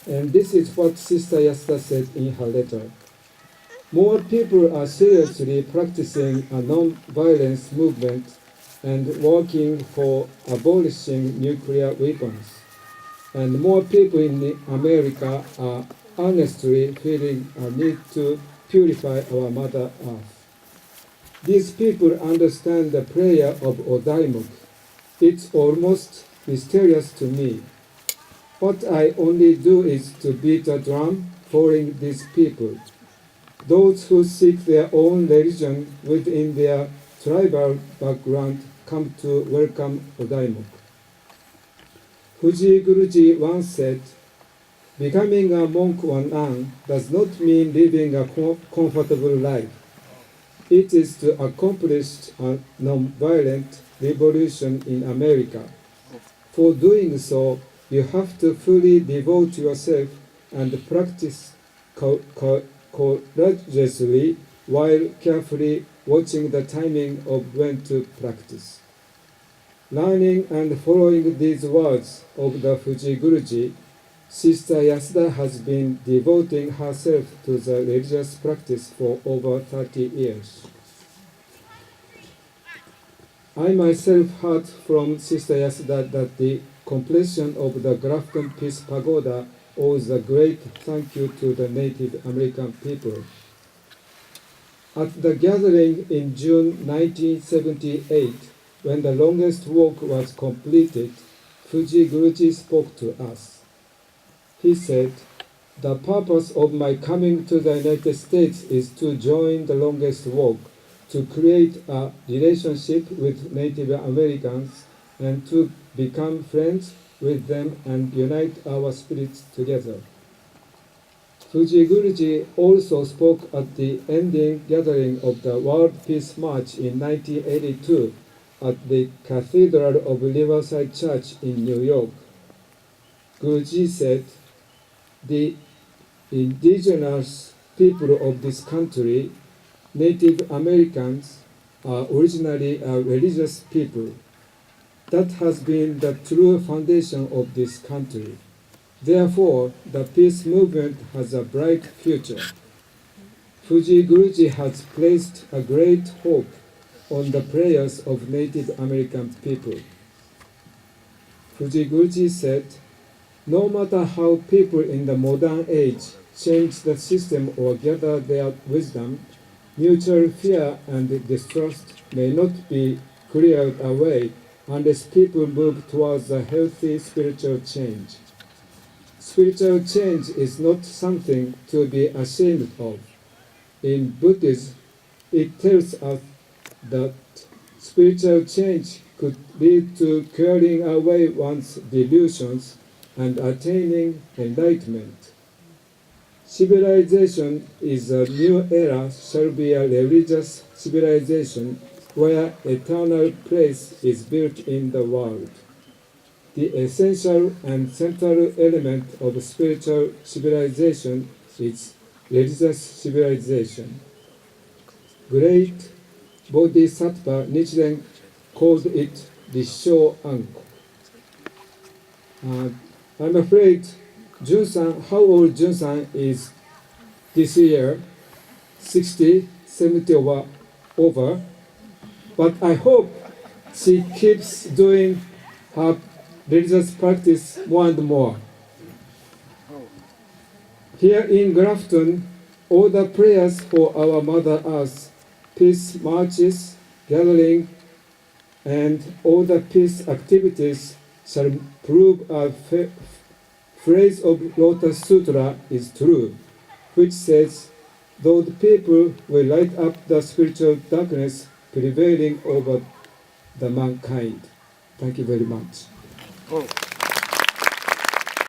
And this is what Sister Yasuda said in her letter. More people are seriously practicing a non-violence movement and working for abolishing nuclear weapons. And more people in America are honestly feeling a need to purify our Mother Earth. These people understand the prayer of Odaimuk. It's almost mysterious to me. What I only do is to beat a drum following these people. Those who seek their own religion within their tribal background come to welcome Odaimuk. Fuji Guruji once said, "Becoming a monk or nun does not mean living a comfortable life. It is to accomplish a non-violent revolution in America. For doing so, you have to fully devote yourself and practice courageously while carefully watching the timing of when to practice." Learning and following these words of the Fuji Guruji, Sister Yasuda has been devoting herself to the religious practice for over 30 years. I myself heard from Sister Yasuda that the completion of the Grafton Peace Pagoda owes a great thank you to the Native American people. At the gathering in June 1978, when the longest walk was completed, Fuji Guruji spoke to us. He said, "The purpose of my coming to the United States is to join the longest walk, to create a relationship with Native Americans and to become friends with them and unite our spirits together." Fuji Guruji also spoke at the ending gathering of the World Peace March in 1982 at the Cathedral of Riverside Church in New York. Guruji said, "The indigenous people of this country, Native Americans, are originally a religious people. That has been the true foundation of this country. Therefore, the peace movement has a bright future." Fuji Guruji has placed a great hope on the prayers of Native American people. Fuji Guruji said, "No matter how people in the modern age change the system or gather their wisdom, mutual fear and distrust may not be cleared away unless people move towards a healthy spiritual change. Spiritual change is not something to be ashamed of. In Buddhism, it tells us that spiritual change could lead to clearing away one's delusions and attaining enlightenment. Civilization is a new era shall be a religious civilization where eternal place is built in the world. The essential and central element of spiritual civilization is religious civilization." Great Bodhisattva Nichiren called it Rissho Anko. I'm afraid Jun-san, how old Jun-san is this year? 60, 70 or over. But I hope she keeps doing her religious practice more and more. Here in Grafton, all the prayers for our Mother Earth, peace marches, gathering, and all the peace activities shall prove a phrase of Lotus Sutra is true, which says, "Those people will light up the spiritual darkness prevailing over the mankind." Thank you very much.